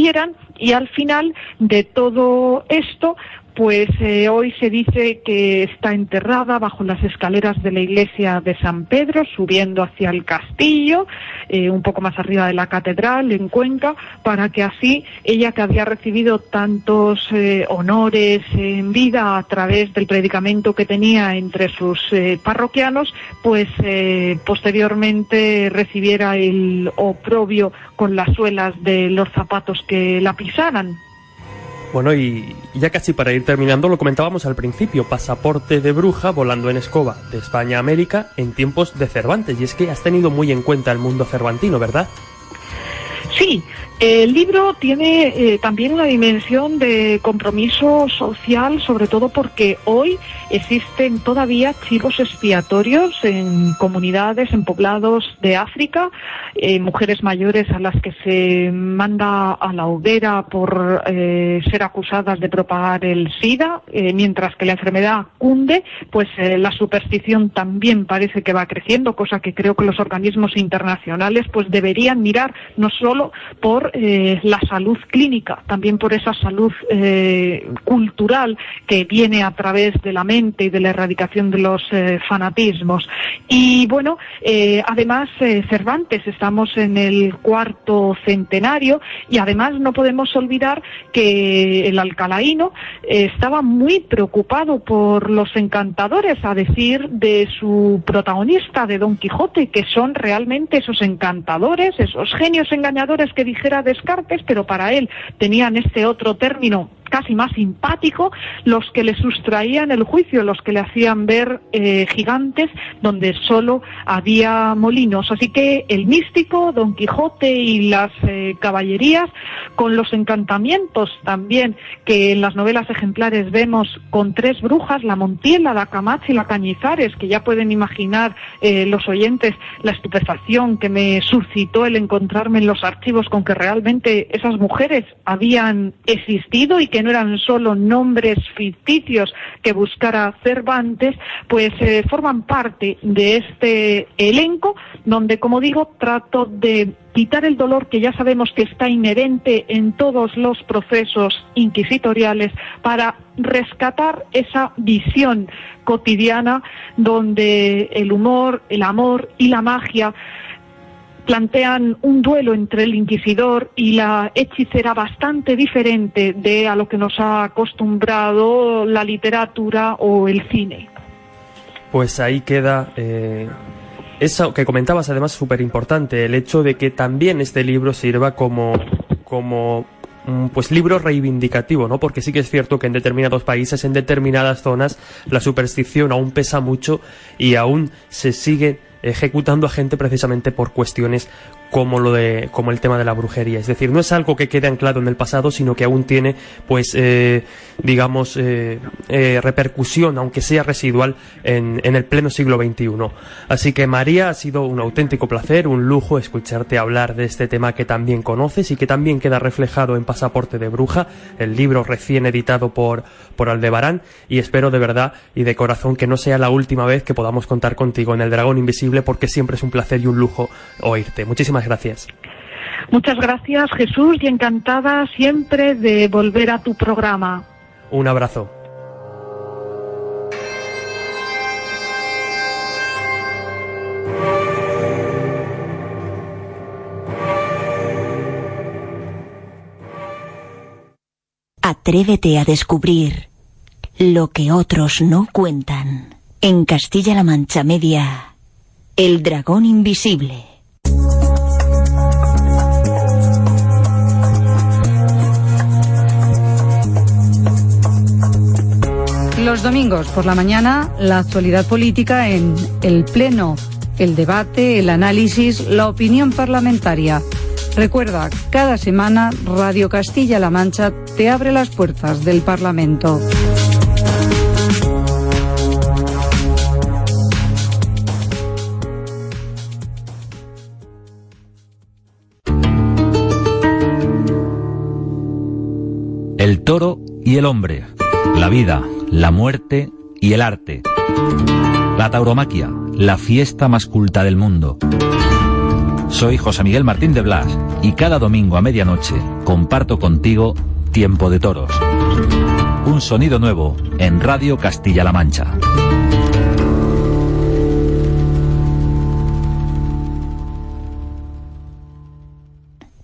y al final de todo esto, pues hoy se dice que está enterrada bajo las escaleras de la iglesia de San Pedro, subiendo hacia el castillo, un poco más arriba de la catedral, en Cuenca, para que así ella, que había recibido tantos honores en vida a través del predicamento que tenía entre sus parroquianos, pues posteriormente recibiera el oprobio con las suelas de los zapatos que la pisaran. Bueno, y ya casi para ir terminando, lo comentábamos al principio, pasaporte de bruja volando en escoba de España a América en tiempos de Cervantes, y es que has tenido muy en cuenta el mundo cervantino, ¿verdad? Sí, el libro tiene también una dimensión de compromiso social, sobre todo porque hoy existen todavía chivos expiatorios en comunidades, en poblados de África, mujeres mayores a las que se manda a la hoguera por ser acusadas de propagar el SIDA, mientras que la enfermedad cunde, pues la superstición también parece que va creciendo, cosa que creo que los organismos internacionales pues deberían mirar, no solo por la salud clínica, también por esa salud cultural que viene a través de la mente y de la erradicación de los fanatismos. Y bueno, además Cervantes, estamos en el 4º centenario, y además no podemos olvidar que el alcalaíno estaba muy preocupado por los encantadores, a decir de su protagonista, de Don Quijote, que son realmente esos encantadores, esos genios engañadores que dijera Descartes, pero para él tenían este otro término casi más simpático, los que le sustraían el juicio, los que le hacían ver gigantes donde solo había molinos. Así que el místico, Don Quijote y las caballerías, con los encantamientos también que en las novelas ejemplares vemos con 3 brujas, la Montiela, la Camacha y la Cañizares, que ya pueden imaginar los oyentes la estupefacción que me suscitó el encontrarme en los archivos con que realmente esas mujeres habían existido y que no eran solo nombres ficticios que buscara Cervantes, pues forman parte de este elenco donde, como digo, trato de quitar el dolor que ya sabemos que está inherente en todos los procesos inquisitoriales para rescatar esa visión cotidiana donde el humor, el amor y la magia plantean un duelo entre el inquisidor y la hechicera bastante diferente de a lo que nos ha acostumbrado la literatura o el cine. Pues ahí queda eso que comentabas, además súper importante, el hecho de que también este libro sirva como pues libro reivindicativo, ¿no? Porque sí que es cierto que en determinados países, en determinadas zonas, la superstición aún pesa mucho y aún se sigue ejecutando a gente precisamente por cuestiones como el tema de la brujería. Es decir, no es algo que quede anclado en el pasado, sino que aún tiene, pues, repercusión, aunque sea residual, en el pleno siglo XXI. Así que, María, ha sido un auténtico placer, un lujo escucharte hablar de este tema que también conoces y que también queda reflejado en Pasaporte de Bruja, el libro recién editado por Aldebarán, y espero de verdad y de corazón que no sea la última vez que podamos contar contigo en El Dragón Invisible, porque siempre es un placer y un lujo oírte. Muchísimas gracias. Muchas gracias, Jesús, y encantada siempre de volver a tu programa. Un abrazo. Atrévete a descubrir lo que otros no cuentan. En Castilla-La Mancha Media, El Dragón Invisible. Los domingos por la mañana, la actualidad política en el Pleno, el debate, el análisis, la opinión parlamentaria. Recuerda, cada semana Radio Castilla-La Mancha te abre las puertas del Parlamento. El toro y el hombre, la vida, la muerte y el arte. La tauromaquia, la fiesta más culta del mundo. Soy José Miguel Martín de Blas y cada domingo a medianoche comparto contigo Tiempo de Toros. Un sonido nuevo en Radio Castilla-La Mancha.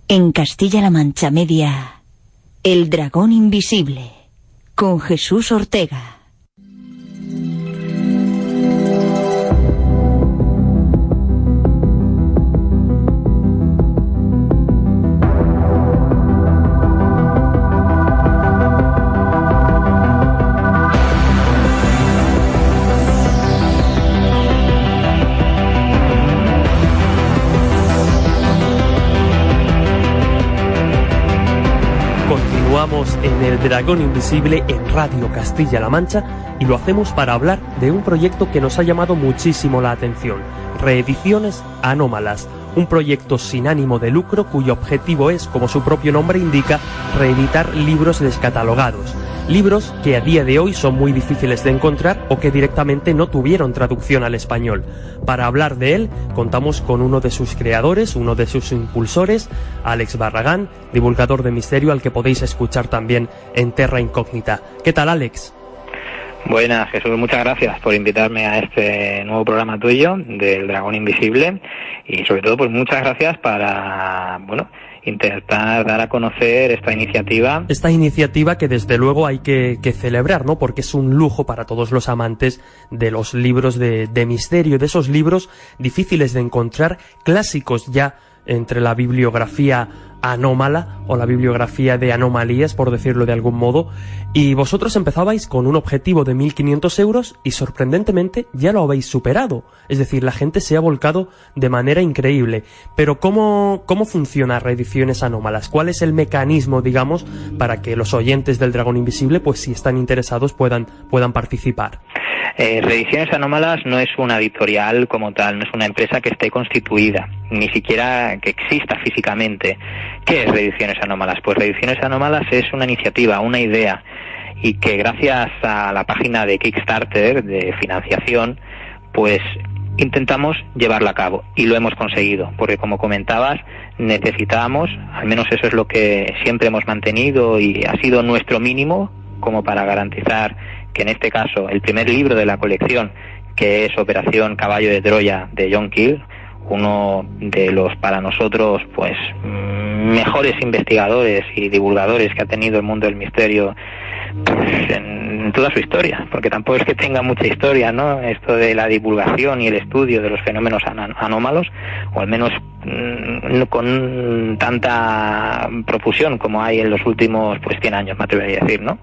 En Castilla-La Mancha Media, El Dragón Invisible, con Jesús Ortega. Continuamos en El Dragón Invisible en Radio Castilla-La Mancha y lo hacemos para hablar de un proyecto que nos ha llamado muchísimo la atención: Reediciones Anómalas, un proyecto sin ánimo de lucro cuyo objetivo es, como su propio nombre indica, reeditar libros descatalogados. Libros que a día de hoy son muy difíciles de encontrar o que directamente no tuvieron traducción al español. Para hablar de él, contamos con uno de sus creadores, uno de sus impulsores, Alex Barragán, divulgador de misterio al que podéis escuchar también en Terra Incógnita. ¿Qué tal, Alex? Buenas, Jesús, muchas gracias por invitarme a este nuevo programa tuyo del Dragón Invisible y sobre todo pues muchas gracias para, intentar dar a conocer esta iniciativa. Esta iniciativa que desde luego hay que celebrar, ¿no? Porque es un lujo para todos los amantes de los libros de misterio, de esos libros difíciles de encontrar, clásicos ya entre la bibliografía anómala o la bibliografía de anomalías, por decirlo de algún modo, y vosotros empezabais con un objetivo de 1.500 euros y sorprendentemente ya lo habéis superado. Es decir, la gente se ha volcado de manera increíble. Pero ¿cómo funciona Reediciones Anómalas? ¿Cuál es el mecanismo, digamos, para que los oyentes del Dragón Invisible, pues si están interesados, puedan participar? Reediciones Anómalas no es una editorial como tal, no es una empresa que esté constituida, ni siquiera que exista físicamente. ¿Qué es Reediciones Anómalas? Pues Reediciones Anómalas es una iniciativa, una idea, y que gracias a la página de Kickstarter de financiación, pues intentamos llevarla a cabo, y lo hemos conseguido, porque como comentabas, necesitábamos, al menos eso es lo que siempre hemos mantenido y ha sido nuestro mínimo, como para garantizar que en este caso el primer libro de la colección, que es Operación Caballo de Troya de John Keel, uno de los, para nosotros, pues mejores investigadores y divulgadores que ha tenido el mundo del misterio, pues, en toda su historia, porque tampoco es que tenga mucha historia, ¿no? Esto de la divulgación y el estudio de los fenómenos anómalos, o al menos con tanta profusión como hay en los últimos 100 años, me atrevería a decir, ¿no?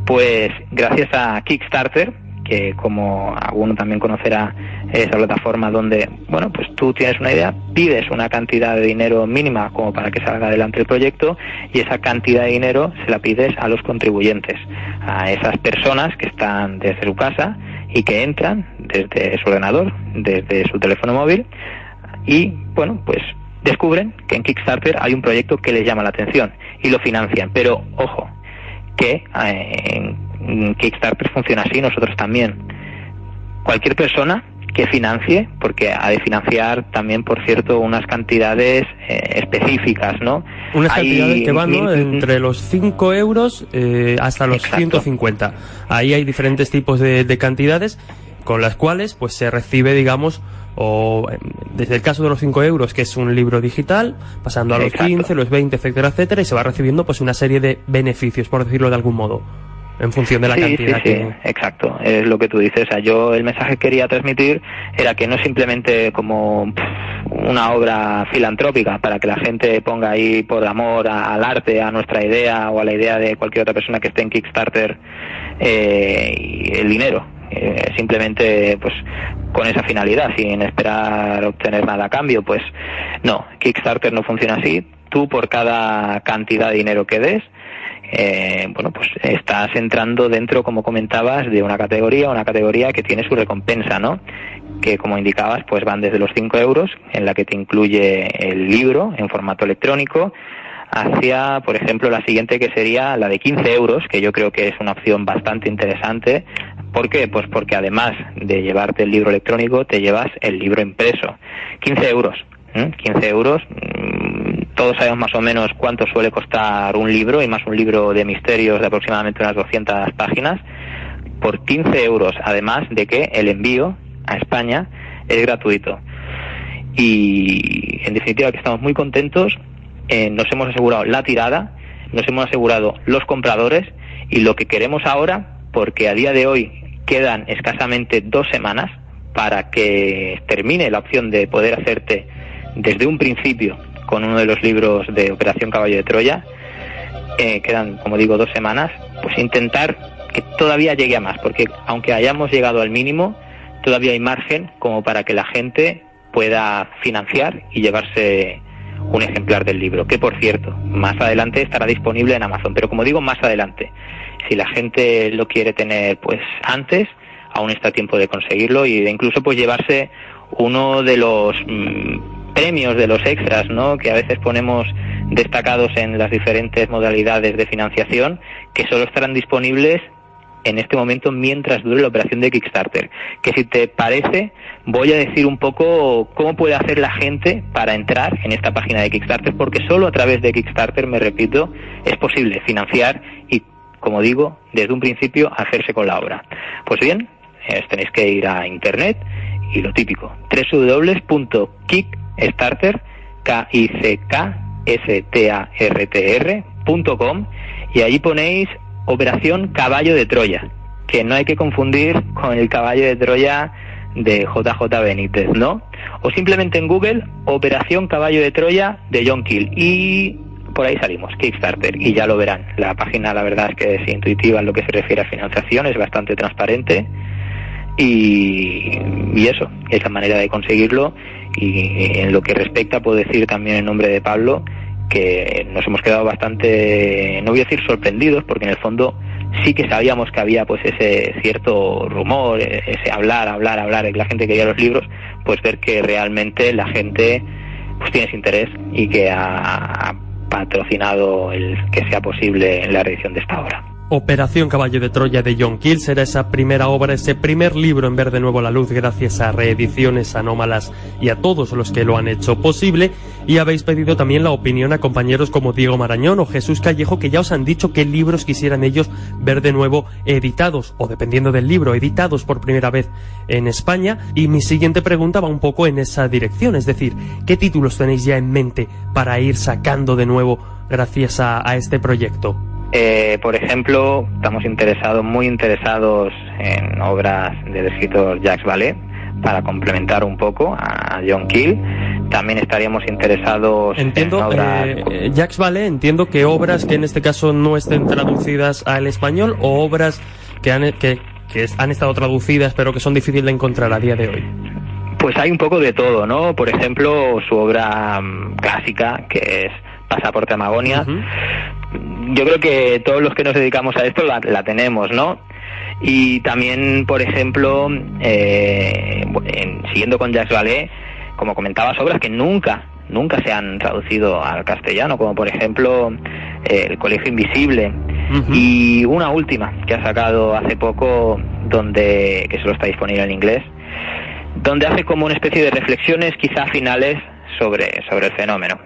Pues gracias a Kickstarter, que como alguno también conocerá, esa plataforma donde, bueno, pues tú tienes una idea, pides una cantidad de dinero mínima como para que salga adelante el proyecto, y esa cantidad de dinero se la pides a los contribuyentes, a esas personas que están desde su casa y que entran desde su ordenador, desde su teléfono móvil, y bueno, pues descubren que en Kickstarter hay un proyecto que les llama la atención y lo financian. Pero ojo, que en Kickstarter funciona así, nosotros también. Cualquier persona que financie, porque ha de financiar también, por cierto, unas cantidades específicas, ¿no? Unas cantidades que van, ¿no?, entre los 5 euros hasta los 150. Ahí hay diferentes tipos de cantidades con las cuales pues se recibe, digamos, o desde el caso de los 5 euros, que es un libro digital, pasando a los 15, los 20, etcétera, etcétera, y se va recibiendo pues una serie de beneficios, por decirlo de algún modo, en función de la cantidad. Sí, exacto, es lo que tú dices. O sea, yo el mensaje que quería transmitir era que no es simplemente como una obra filantrópica para que la gente ponga ahí por amor al arte, a nuestra idea o a la idea de cualquier otra persona que esté en Kickstarter, y el dinero, simplemente pues con esa finalidad, sin esperar obtener nada a cambio. Pues no, Kickstarter no funciona así. Tú por cada cantidad de dinero que des, bueno, pues estás entrando dentro, como comentabas, de una categoría que tiene su recompensa, ¿no? Que, como indicabas, pues van desde los 5 euros, en la que te incluye el libro en formato electrónico, hacia, por ejemplo, la siguiente, que sería la de 15 euros, que yo creo que es una opción bastante interesante. ¿Por qué? Pues porque además de llevarte el libro electrónico, te llevas el libro impreso. 15 euros. 15 euros. Todos sabemos más o menos cuánto suele costar un libro, y más un libro de misterios de aproximadamente unas 200 páginas, por 15 euros, además de que el envío a España es gratuito. Y en definitiva, que estamos muy contentos. Nos hemos asegurado la tirada, nos hemos asegurado los compradores, y lo que queremos ahora, porque a día de hoy quedan escasamente 2 semanas para que termine la opción de poder hacerte desde un principio con uno de los libros de Operación Caballo de Troya, quedan, como digo, 2 semanas, pues intentar que todavía llegue a más, porque aunque hayamos llegado al mínimo, todavía hay margen como para que la gente pueda financiar y llevarse un ejemplar del libro, que por cierto, más adelante estará disponible en Amazon, pero como digo, más adelante. Si la gente lo quiere tener pues antes, aún está a tiempo de conseguirlo, y de incluso pues llevarse uno de los premios, de los extras, ¿no?, que a veces ponemos destacados en las diferentes modalidades de financiación, que solo estarán disponibles en este momento mientras dure la operación de Kickstarter. Que si te parece, voy a decir un poco cómo puede hacer la gente para entrar en esta página de Kickstarter, porque solo a través de Kickstarter, me repito, es posible financiar y, como digo, desde un principio hacerse con la obra. Pues bien, tenéis que ir a internet y lo típico, www.kickstarter.com, y allí ponéis Operación Caballo de Troya, que no hay que confundir con el Caballo de Troya de JJ Benítez, ¿no? O simplemente en Google, Operación Caballo de Troya de John Keel, y por ahí salimos, Kickstarter, y ya lo verán. La página, la verdad es que es intuitiva en lo que se refiere a financiación, es bastante transparente, y eso es la manera de conseguirlo. Y en lo que respecta, puedo decir también en nombre de Pablo que nos hemos quedado bastante, no voy a decir sorprendidos, porque en el fondo sí que sabíamos que había pues ese cierto rumor, ese hablar, de que la gente quería los libros, pues ver que realmente la gente pues tiene ese interés y que ha patrocinado el que sea posible la reedición de esta obra. Operación Caballo de Troya de John Keel será esa primera obra, ese primer libro en ver de nuevo la luz gracias a Reediciones Anómalas y a todos los que lo han hecho posible. Y habéis pedido también la opinión a compañeros como Diego Marañón o Jesús Callejo, que ya os han dicho qué libros quisieran ellos ver de nuevo editados, o dependiendo del libro, editados por primera vez en España. Y mi siguiente pregunta va un poco en esa dirección, es decir, ¿qué títulos tenéis ya en mente para ir sacando de nuevo gracias a este proyecto? Por ejemplo, estamos muy interesados en obras del escritor Jacques Vallée, para complementar un poco a John Keel. También estaríamos interesados en obras... Jacques Vallée, entiendo que obras que en este caso no estén traducidas al español, o obras que que han estado traducidas pero que son difíciles de encontrar a día de hoy? Pues hay un poco de todo, ¿no? Por ejemplo, su obra clásica, que es Pasaporte a Magonia. Yo creo que todos los que nos dedicamos a esto la tenemos, ¿no? Y también, por ejemplo, siguiendo con Jacques Vallée, como comentabas, obras que nunca se han traducido al castellano, como por ejemplo El Colegio Invisible, y una última que ha sacado hace poco, que solo está disponible en inglés, donde hace como una especie de reflexiones quizá finales sobre el fenómeno.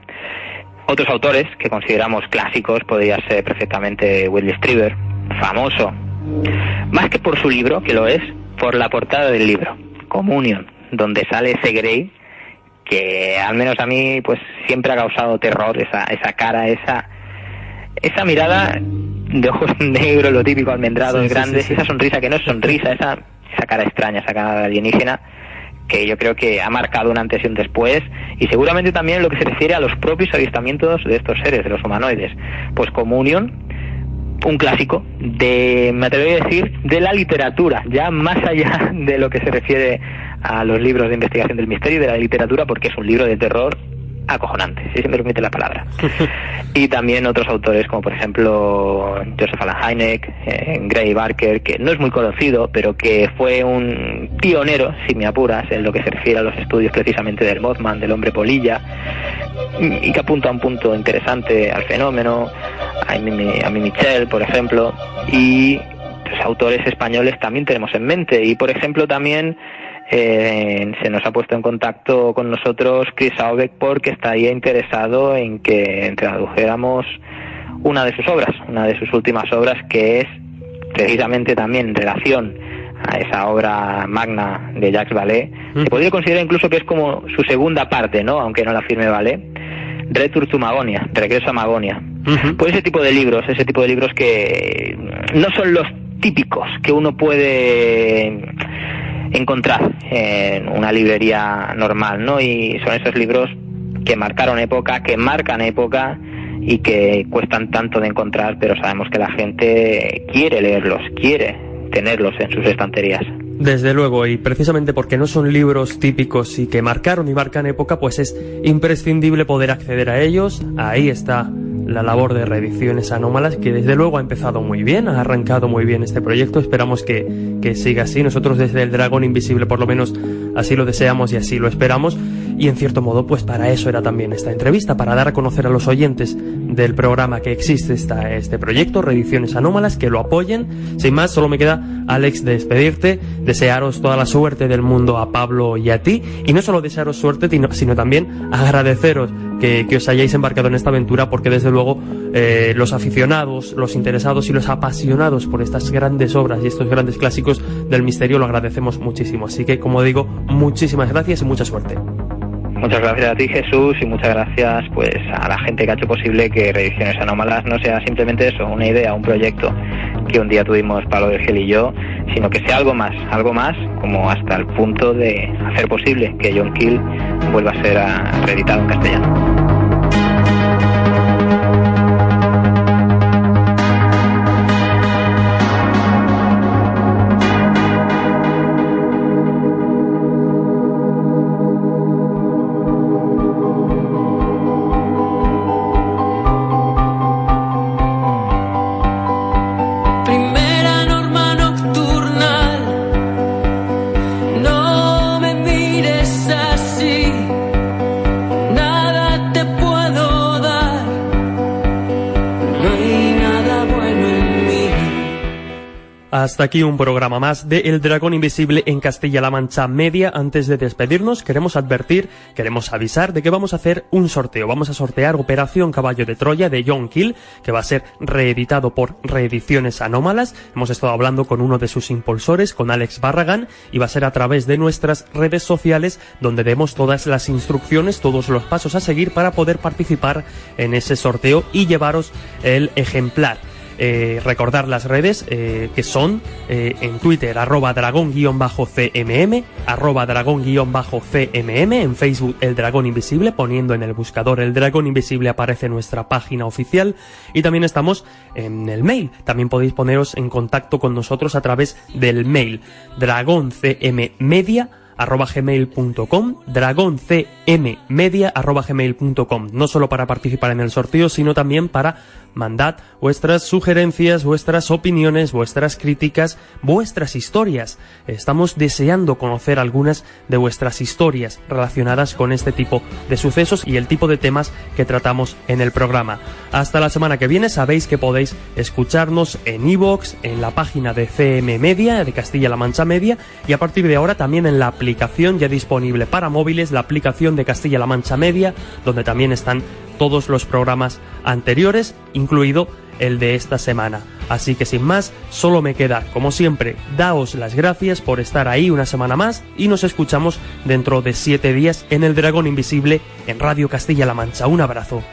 Otros autores que consideramos clásicos podría ser perfectamente Whitley Strieber, famoso, más que por su libro, que lo es, por la portada del libro, Communion, donde sale ese Grey, que al menos a mí pues siempre ha causado terror, esa cara, esa mirada de ojos negros, lo típico, almendrados, grandes, esa sonrisa que no es sonrisa, esa cara extraña, esa cara alienígena, que yo creo que ha marcado un antes y un después, y seguramente también en lo que se refiere a los propios avistamientos de estos seres, de los humanoides. Pues Communion, un clásico me atrevería a decir, de la literatura, ya más allá de lo que se refiere a los libros de investigación del misterio y de la literatura, porque es un libro de terror acojonante, si se me permite la palabra. Y también otros autores como por ejemplo Joseph Allen Hynek, Gray Barker, que no es muy conocido, pero que fue un pionero, si me apuras, en lo que se refiere a los estudios precisamente del Mothman, del hombre polilla, y que apunta a un punto interesante al fenómeno, a Amy Mitchell, por ejemplo, y los autores españoles también tenemos en mente. Y por ejemplo también se nos ha puesto en contacto con nosotros Chris Aubeck, porque estaría interesado en que tradujéramos una de sus últimas obras, que es precisamente también en relación a esa obra magna de Jacques Vallée. Se podría considerar incluso que es como su segunda parte, ¿no? Aunque no la firme Vallée. Return to Magonia, Regreso a Magonia. Pues ese tipo de libros que no son los típicos que uno puede encontrar en una librería normal, ¿no? Y son esos libros que marcaron época, que marcan época y que cuestan tanto de encontrar, pero sabemos que la gente quiere leerlos, quiere tenerlos en sus estanterías. Desde luego, y precisamente porque no son libros típicos y que marcaron y marcan época, pues es imprescindible poder acceder a ellos. Ahí está la labor de Reediciones Anómalas, que desde luego ha empezado muy bien, ha arrancado muy bien este proyecto. Esperamos que siga así. Nosotros desde El Dragón Invisible por lo menos así lo deseamos y así lo esperamos. Y en cierto modo pues para eso era también esta entrevista, para dar a conocer a los oyentes del programa que existe este proyecto, Reediciones Anómalas, que lo apoyen. Sin más, solo me queda, Alex, despedirte, desearos toda la suerte del mundo a Pablo y a ti, y no solo desearos suerte, sino también agradeceros que os hayáis embarcado en esta aventura, porque desde luego los aficionados, los interesados y los apasionados por estas grandes obras y estos grandes clásicos del misterio lo agradecemos muchísimo. Así que, como digo, muchísimas gracias y mucha suerte. Muchas gracias a ti, Jesús, y muchas gracias pues a la gente que ha hecho posible que Reediciones Anómalas no sea simplemente eso, una idea, un proyecto que un día tuvimos Pablo Vergel y yo, sino que sea algo más, como hasta el punto de hacer posible que John Keel vuelva a ser reeditado en castellano. Hasta aquí un programa más de El Dragón Invisible en Castilla-La Mancha Media. Antes de despedirnos, queremos avisar de que vamos a hacer un sorteo. Vamos a sortear Operación Caballo de Troya de John Keel, que va a ser reeditado por Reediciones Anómalas. Hemos estado hablando con uno de sus impulsores, con Alex Barragán, y va a ser a través de nuestras redes sociales donde demos todas las instrucciones, todos los pasos a seguir para poder participar en ese sorteo y llevaros el ejemplar. recordar las redes que son en Twitter @dragón_cmm, @dragón_cmm, en Facebook El Dragón Invisible, poniendo en el buscador El Dragón Invisible aparece nuestra página oficial, y también estamos en el mail. También podéis poneros en contacto con nosotros a través del mail dragoncmmedia@gmail.com, dragoncmmedia@gmail.com, no solo para participar en el sorteo, sino también para mandar vuestras sugerencias, vuestras opiniones, vuestras críticas, vuestras historias. Estamos deseando conocer algunas de vuestras historias relacionadas con este tipo de sucesos y el tipo de temas que tratamos en el programa. Hasta la semana que viene. Sabéis que podéis escucharnos en iVoox, en la página de CM Media, de Castilla-La Mancha Media, y a partir de ahora también en la aplicación ya disponible para móviles, la aplicación de Castilla-La Mancha Media, donde también están todos los programas anteriores, incluido el de esta semana. Así que sin más, solo me queda, como siempre, daos las gracias por estar ahí una semana más, y nos escuchamos dentro de 7 días en El Dragón Invisible en Radio Castilla-La Mancha. Un abrazo.